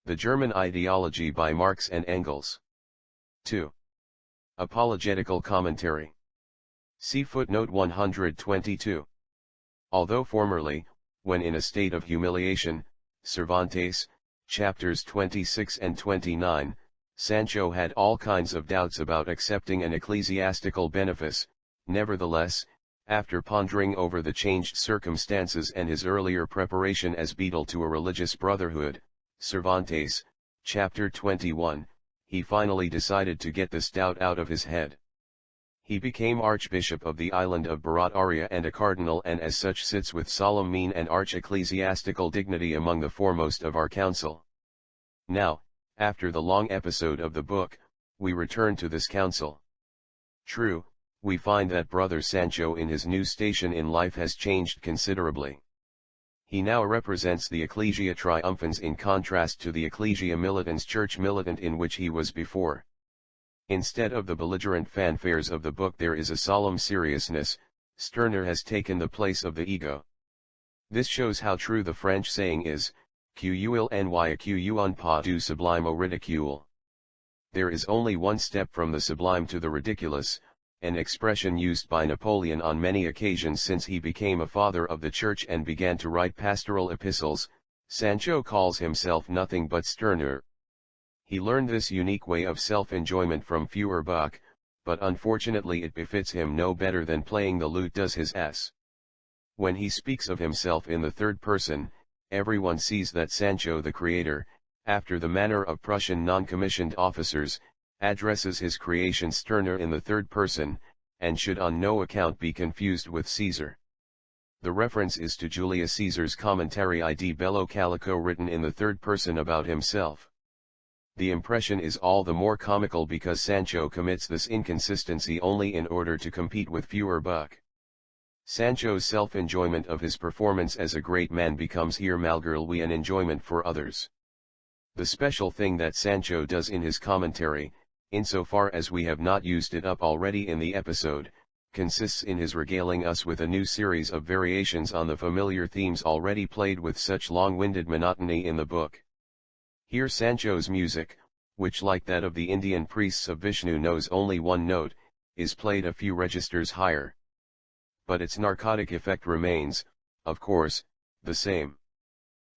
The German Ideology by Marx and Engels. 2. Apologetical Commentary. See footnote 122. Although formerly, when in a state of humiliation, Cervantes, chapters 26 and 29, Sancho had all kinds of doubts about accepting an ecclesiastical benefice, nevertheless, after pondering over the changed circumstances and his earlier preparation as beadle to a religious brotherhood, Cervantes, chapter 21, he finally decided to get this doubt out of his head. He became Archbishop of the island of Barataria and a cardinal, and as such sits with solemn mien and arch-ecclesiastical dignity among the foremost of our council. Now, after the long episode of the book, we return to this council. True, we find that Brother Sancho in his new station in life has changed considerably. He now represents the Ecclesia Triumphans in contrast to the Ecclesia Militans, church militant, in which he was before. Instead of the belligerent fanfares of the book there is a solemn seriousness. Stirner has taken the place of the ego. This shows how true the French saying is, "Qu'il n'y a pas du sublime au ridicule." There is only one step from the sublime to the ridiculous, an expression used by Napoleon on many occasions since he became a father of the church and began to write pastoral epistles. Sancho calls himself nothing but Stirner. He learned this unique way of self-enjoyment from Feuerbach, but unfortunately it befits him no better than playing the lute does his s. When he speaks of himself in the third person, everyone sees that Sancho the creator, after the manner of Prussian non-commissioned officers, addresses his creation Stirner in the third person, and should on no account be confused with Caesar. The reference is to Julius Caesar's commentary Id Bello Calico, written in the third person about himself. The impression is all the more comical because Sancho commits this inconsistency only in order to compete with Feuerbach. Sancho's self-enjoyment of his performance as a great man becomes here malgré lui an enjoyment for others. The special thing that Sancho does in his commentary, insofar as we have not used it up already in the episode, consists in his regaling us with a new series of variations on the familiar themes already played with such long-winded monotony in the book. Here Sancho's music, which like that of the Indian priests of Vishnu knows only one note, is played a few registers higher. But its narcotic effect remains, of course, the same.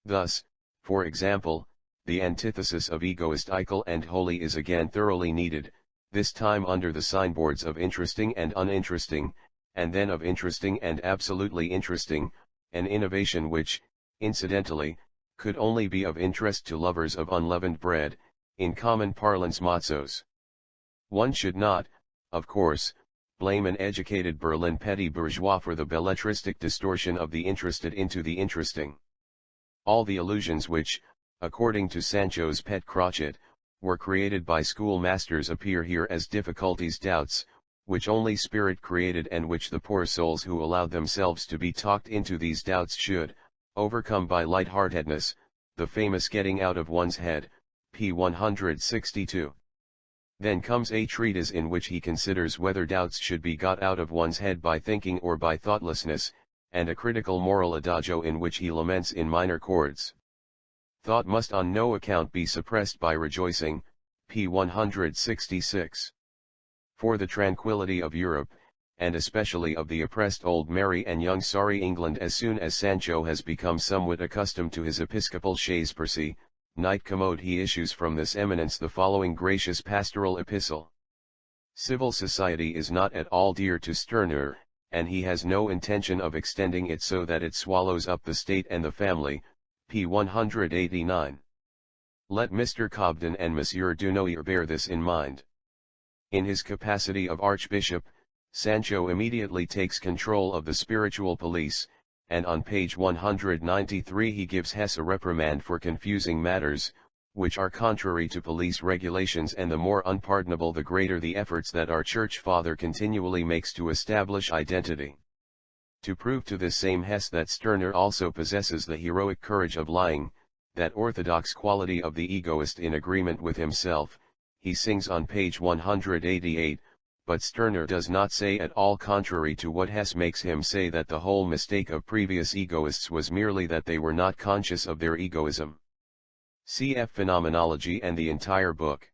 Thus, for example, the antithesis of egoist, eichel and holy is again thoroughly needed, this time under the signboards of interesting and uninteresting, and then of interesting and absolutely interesting, an innovation which, incidentally, could only be of interest to lovers of unleavened bread, in common parlance matzos. One should not, of course, blame an educated Berlin petty bourgeois for the belletristic distortion of the interested into the interesting. All the illusions which, according to Sancho's pet crotchet, were created by schoolmasters appear here as difficulties, doubts, which only spirit created and which the poor souls who allowed themselves to be talked into these doubts should, overcome by light-heartedness, the famous getting out of one's head, p. 162. Then comes a treatise in which he considers whether doubts should be got out of one's head by thinking or by thoughtlessness, and a critical moral adagio in which he laments in minor chords. Thought must on no account be suppressed by rejoicing, p. 166. For the tranquility of Europe, and especially of the oppressed old merry and young sorry England, as soon as Sancho has become somewhat accustomed to his episcopal chaise percy, night commode, he issues from this eminence the following gracious pastoral epistle. Civil society is not at all dear to Stirner, and he has no intention of extending it so that it swallows up the state and the family, p. 189. Let Mr. Cobden and Monsieur Dunoyer bear this in mind. In his capacity of Archbishop, Sancho immediately takes control of the spiritual police, and on page 193 he gives Hess a reprimand for confusing matters, which are contrary to police regulations, and the more unpardonable the greater the efforts that our church father continually makes to establish identity. To prove to this same Hess that Stirner also possesses the heroic courage of lying, that orthodox quality of the egoist in agreement with himself, he sings on page 188, but Stirner does not say at all contrary to what Hess makes him say, that the whole mistake of previous egoists was merely that they were not conscious of their egoism. Cf. Phenomenology and the entire book.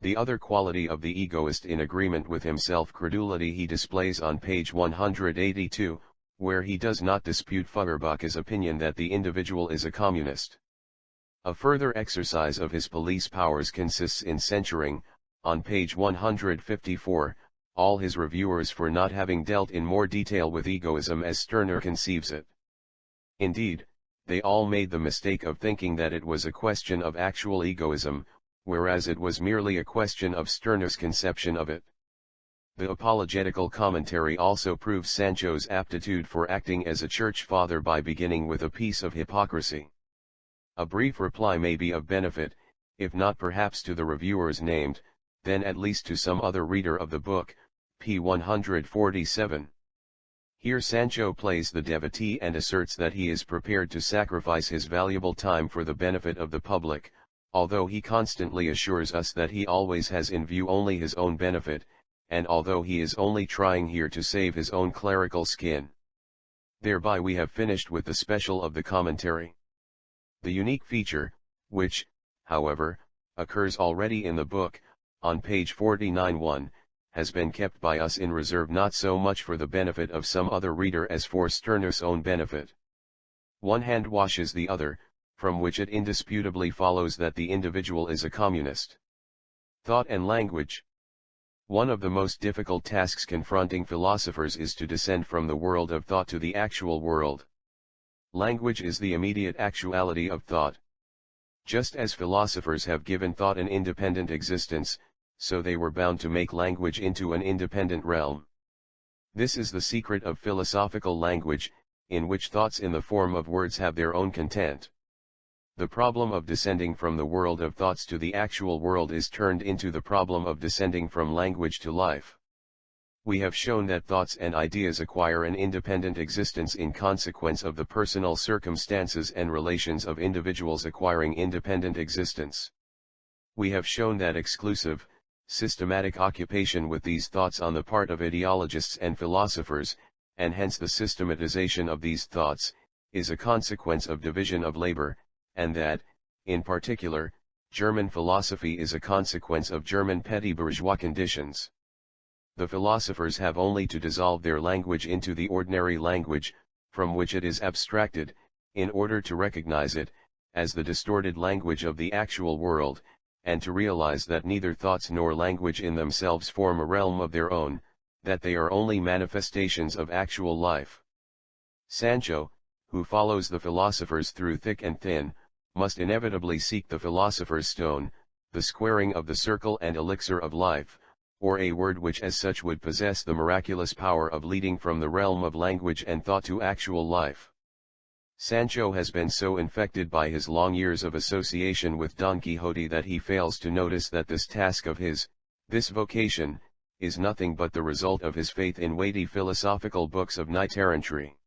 The other quality of the egoist in agreement with himself, credulity, he displays on page 182, where he does not dispute Feuerbach's opinion that the individual is a communist. A further exercise of his police powers consists in censuring, on page 154, all his reviewers for not having dealt in more detail with egoism as Stirner conceives it. Indeed, they all made the mistake of thinking that it was a question of actual egoism, whereas it was merely a question of Stirner's conception of it. The Apologetical Commentary also proves Sancho's aptitude for acting as a church father by beginning with a piece of hypocrisy. A brief reply may be of benefit, if not perhaps to the reviewers named, then at least to some other reader of the book, p. 147. Here Sancho plays the devotee and asserts that he is prepared to sacrifice his valuable time for the benefit of the public, although he constantly assures us that he always has in view only his own benefit, and although he is only trying here to save his own clerical skin. Thereby we have finished with the special of the commentary. The unique feature, which, however, occurs already in the book, on page 49(1), has been kept by us in reserve not so much for the benefit of some other reader as for Stirner's own benefit. One hand washes the other, from which it indisputably follows that the individual is a communist. Thought and language. One of the most difficult tasks confronting philosophers is to descend from the world of thought to the actual world. Language is the immediate actuality of thought. Just as philosophers have given thought an independent existence, so they were bound to make language into an independent realm. This is the secret of philosophical language, in which thoughts in the form of words have their own content. The problem of descending from the world of thoughts to the actual world is turned into the problem of descending from language to life. We have shown that thoughts and ideas acquire an independent existence in consequence of the personal circumstances and relations of individuals acquiring independent existence. We have shown that exclusive, systematic occupation with these thoughts on the part of ideologists and philosophers, and hence the systematization of these thoughts, is a consequence of division of labor, and that, in particular, German philosophy is a consequence of German petty bourgeois conditions. The philosophers have only to dissolve their language into the ordinary language, from which it is abstracted, in order to recognize it, as the distorted language of the actual world, and to realize that neither thoughts nor language in themselves form a realm of their own, that they are only manifestations of actual life. Sancho, who follows the philosophers through thick and thin, must inevitably seek the philosopher's stone, the squaring of the circle and elixir of life, or a word which as such would possess the miraculous power of leading from the realm of language and thought to actual life. Sancho has been so infected by his long years of association with Don Quixote that he fails to notice that this task of his, this vocation, is nothing but the result of his faith in weighty philosophical books of knight-errantry.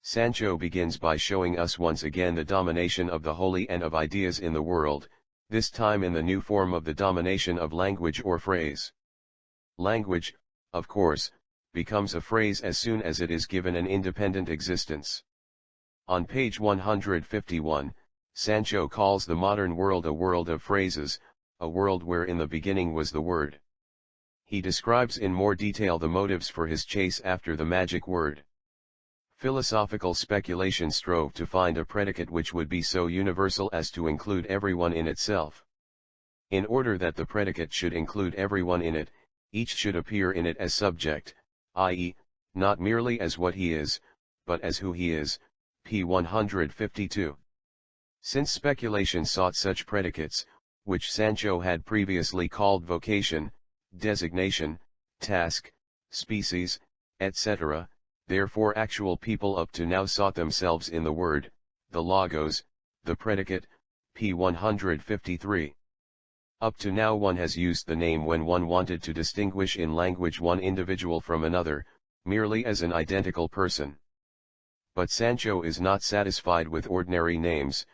Sancho begins by showing us once again the domination of the holy and of ideas in the world, this time in the new form of the domination of language or phrase. Language, of course, becomes a phrase as soon as it is given an independent existence. On page 151, Sancho calls the modern world a world of phrases, a world where in the beginning was the word. He describes in more detail the motives for his chase after the magic word. Philosophical speculation strove to find a predicate which would be so universal as to include everyone in itself. In order that the predicate should include everyone in it, each should appear in it as subject, i.e., not merely as what he is, but as who he is, p. 152. Since speculation sought such predicates, which Sancho had previously called vocation, designation, task, species, etc., therefore actual people up to now sought themselves in the word, the logos, the predicate, p. 153. Up to now one has used the name when one wanted to distinguish in language one individual from another, merely as an identical person. But Sancho is not satisfied with ordinary names,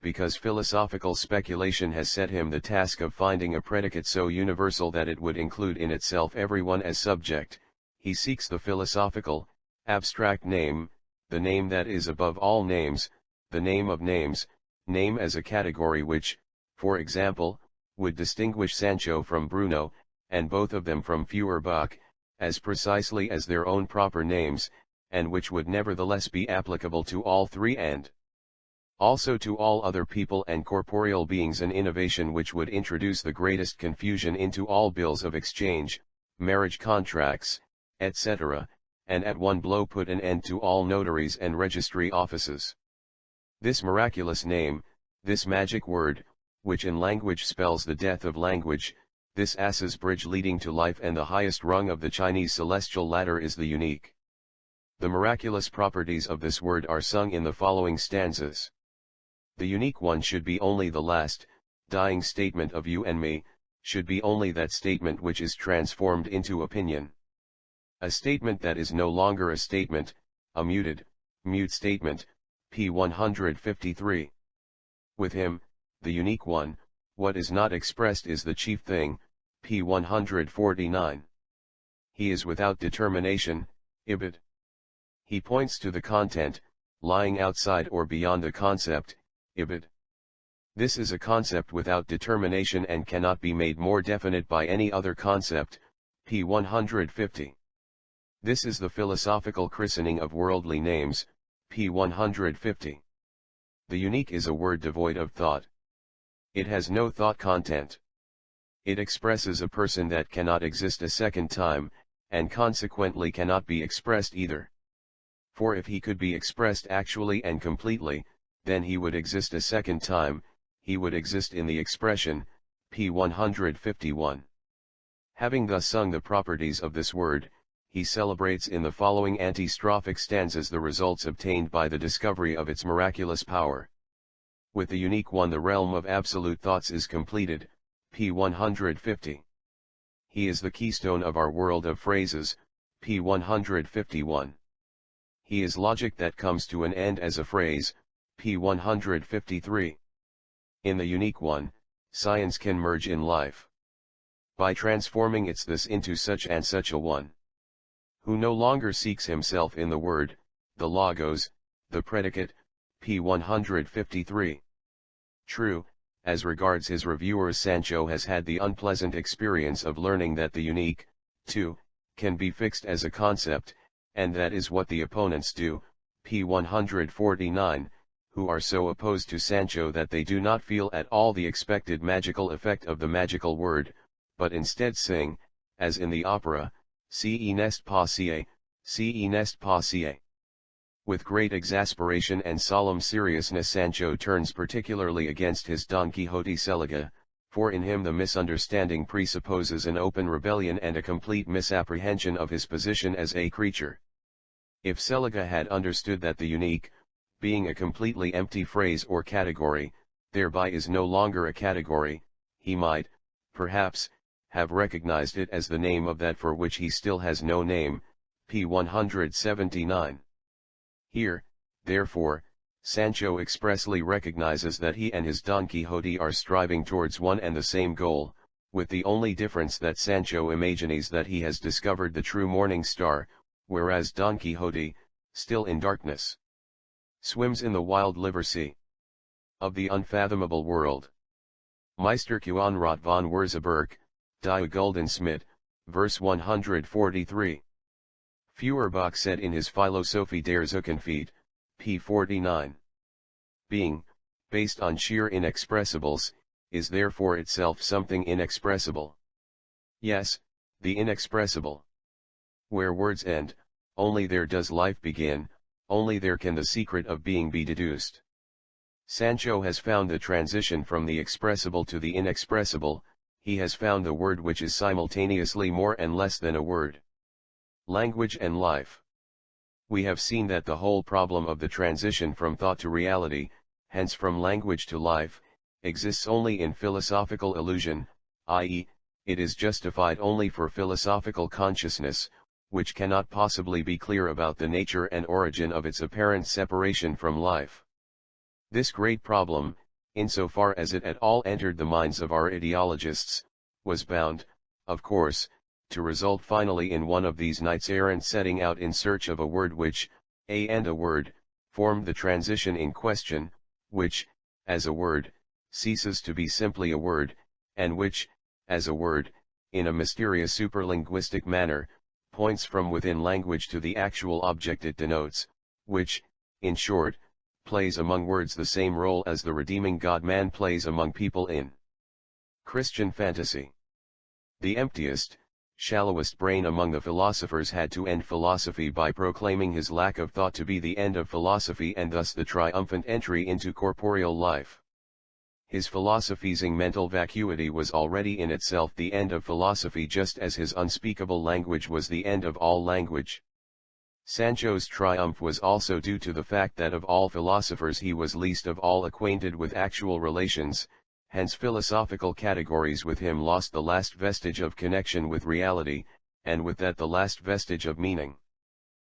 because philosophical speculation has set him the task of finding a predicate so universal that it would include in itself everyone as subject. He seeks the philosophical, abstract name, the name that is above all names, the name of names, name as a category which, for example, would distinguish Sancho from Bruno, and both of them from Feuerbach, as precisely as their own proper names, and which would nevertheless be applicable to all three and also to all other people and corporeal beings, an innovation which would introduce the greatest confusion into all bills of exchange, marriage contracts, etc., and at one blow put an end to all notaries and registry offices. This miraculous name, this magic word, which in language spells the death of language, this ass's bridge leading to life and the highest rung of the Chinese celestial ladder, is the unique. The miraculous properties of this word are sung in the following stanzas. The unique one should be only the last, dying statement of you and me, should be only that statement which is transformed into opinion. A statement that is no longer a statement, a mute statement, p. 153. With him, the unique one, what is not expressed is the chief thing, p. 149. He is without determination, ibid. He points to the content, lying outside or beyond the concept, ibid. This is a concept without determination and cannot be made more definite by any other concept, p. 150. This is the philosophical christening of worldly names, p. 150. The unique is a word devoid of thought. It has no thought content. It expresses a person that cannot exist a second time, and consequently cannot be expressed either. For if he could be expressed actually and completely, then he would exist a second time, he would exist in the expression, p. 151. Having thus sung the properties of this word, he celebrates in the following antistrophic stanzas the results obtained by the discovery of its miraculous power. With the unique one the realm of absolute thoughts is completed, p. 150. He is the keystone of our world of phrases, p. 151. He is logic that comes to an end as a phrase, p. 153. In the unique one, science can merge in life. By transforming its this into such and such a one. Who no longer seeks himself in the word, the logos, the predicate, p. 153. True, as regards his reviewers, Sancho has had the unpleasant experience of learning that the unique, too, can be fixed as a concept, and that is what the opponents do, p. 149, who are so opposed to Sancho that they do not feel at all the expected magical effect of the magical word, but instead sing, as in the opera, "Si n'est pas si, si n'est pas si." With great exasperation and solemn seriousness Sancho turns particularly against his Don Quixote Seliga, for in him the misunderstanding presupposes an open rebellion and a complete misapprehension of his position as a creature. If Seliga had understood that the unique, being a completely empty phrase or category, thereby is no longer a category, he might, perhaps, have recognized it as the name of that for which he still has no name, p. 179. Here, therefore, Sancho expressly recognizes that he and his Don Quixote are striving towards one and the same goal, with the only difference that Sancho imagines that he has discovered the true morning star, whereas Don Quixote, still in darkness, swims in the wild liver sea of the unfathomable world. Meister Kuhnrad von Wurzeburg, Die Guldenschmidt, verse 143. Feuerbach said in his Philosophie der Zukunft, p. 49. Being, based on sheer inexpressibles, is therefore itself something inexpressible. Yes, the inexpressible. Where words end, only there does life begin, only there can the secret of being be deduced. Sancho has found the transition from the expressible to the inexpressible, he has found the word which is simultaneously more and less than a word. Language and life. We have seen that the whole problem of the transition from thought to reality, hence from language to life, exists only in philosophical illusion, i.e., it is justified only for philosophical consciousness, which cannot possibly be clear about the nature and origin of its apparent separation from life. This great problem, insofar as it at all entered the minds of our ideologists, was bound, of course, to result finally in one of these knights-errant setting out in search of a word which, and a word, formed the transition in question, which, as a word, ceases to be simply a word, and which, as a word, in a mysterious superlinguistic manner, points from within language to the actual object it denotes, which, in short, plays among words the same role as the redeeming God-man plays among people in Christian fantasy. The emptiest, shallowest brain among the philosophers had to end philosophy by proclaiming his lack of thought to be the end of philosophy and thus the triumphant entry into corporeal life. His philosophizing mental vacuity was already in itself the end of philosophy, just as his unspeakable language was the end of all language. Sancho's triumph was also due to the fact that of all philosophers he was least of all acquainted with actual relations, hence philosophical categories with him lost the last vestige of connection with reality, and with that the last vestige of meaning.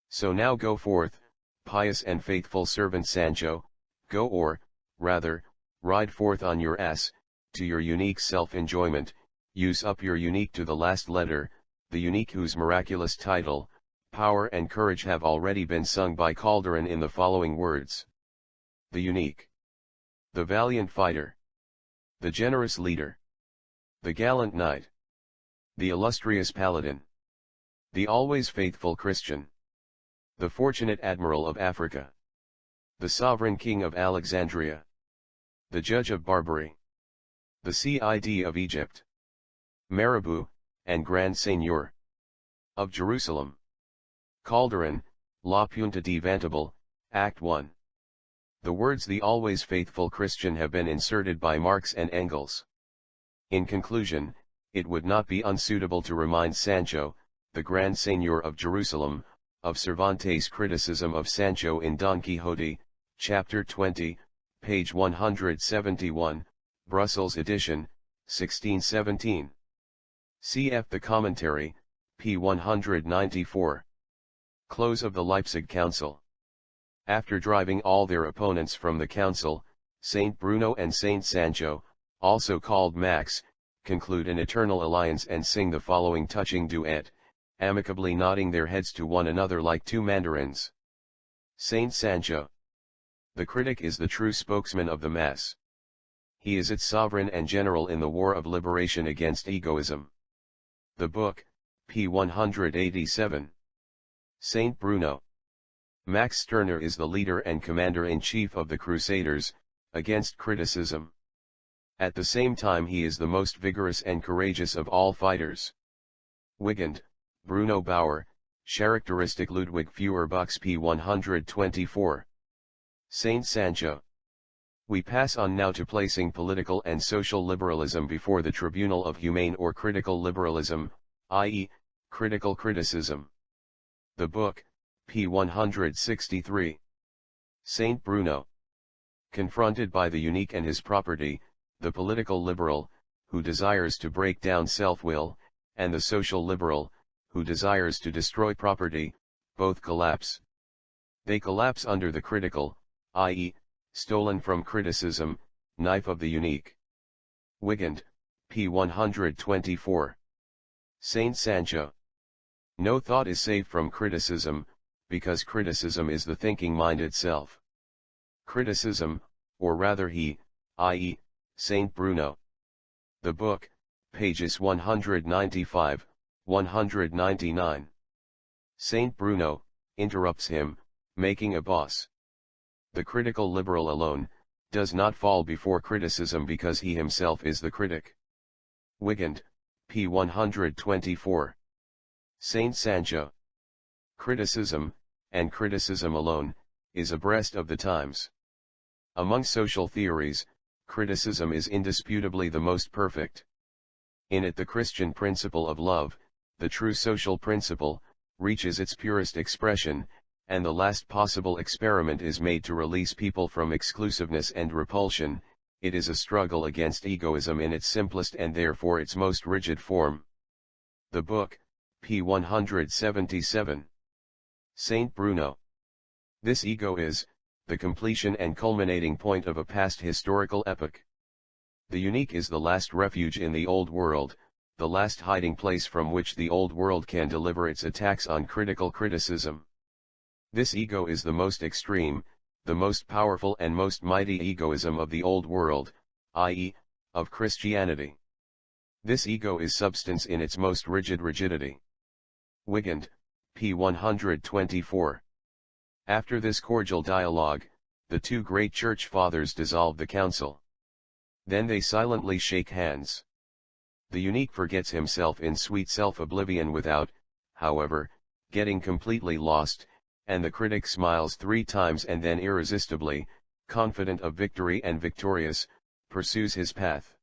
So now go forth, pious and faithful servant Sancho, go, or, rather, ride forth on your ass, to your unique self-enjoyment, use up your unique to the last letter, the unique whose miraculous title, power and courage have already been sung by Calderon in the following words. The unique. The valiant fighter. The generous leader. The gallant knight. The illustrious paladin. The always faithful Christian. The fortunate admiral of Africa. The sovereign king of Alexandria. The judge of Barbary. The Cid of Egypt. Marabout, and Grand Seigneur of Jerusalem. Calderon, La Punta di Vantable, Act 1. The words "the always faithful Christian" have been inserted by Marx and Engels. In conclusion, it would not be unsuitable to remind Sancho, the Grand Seigneur of Jerusalem, of Cervantes' criticism of Sancho in Don Quixote, chapter 20, page 171, Brussels edition, 1617. Cf. the Commentary, p. 194. Close of the Leipzig Council. After driving all their opponents from the council, Saint Bruno and Saint Sancho, also called Max, conclude an eternal alliance and sing the following touching duet, amicably nodding their heads to one another like two mandarins. Saint Sancho. The critic is the true spokesman of the mass. He is its sovereign and general in the war of liberation against egoism. The book, p. 187. Saint Bruno. Max Stirner is the leader and commander-in-chief of the Crusaders, against criticism. At the same time he is the most vigorous and courageous of all fighters. Wigand, Bruno Bauer, Charakteristik Ludwig Feuerbach's p. 124. Saint Sancho. We pass on now to placing political and social liberalism before the tribunal of humane or critical liberalism, i.e., critical criticism. The book, p. 163. Saint Bruno. Confronted by the unique and his property, the political liberal, who desires to break down self-will, and the social liberal, who desires to destroy property, both collapse. They collapse under the critical, i.e., stolen from criticism, knife of the unique. Wigand, p. 124. Saint Sancho. No thought is safe from criticism, because criticism is the thinking mind itself. Criticism, or rather he, i.e., Saint Bruno. The book, pages 195, 199. Saint Bruno, interrupts him, making a boss. The critical liberal alone, does not fall before criticism because he himself is the critic. Wigand, p. 124. Saint Sancho. Criticism, and criticism alone, is abreast of the times. Among social theories, criticism is indisputably the most perfect. In it the Christian principle of love, the true social principle, reaches its purest expression, and the last possible experiment is made to release people from exclusiveness and repulsion. It is a struggle against egoism in its simplest and therefore its most rigid form. The book, p. 177. Saint Bruno. This ego is, the completion and culminating point of a past historical epoch. The unique is the last refuge in the old world, the last hiding place from which the old world can deliver its attacks on critical criticism. This ego is the most extreme, the most powerful and most mighty egoism of the old world, i.e., of Christianity. This ego is substance in its most rigid rigidity. Wigand, p. 124. After this cordial dialogue, the two great church fathers dissolve the council. Then they silently shake hands. The unique forgets himself in sweet self-oblivion without, however, getting completely lost, and the critic smiles 3 times and then irresistibly, confident of victory and victorious, pursues his path.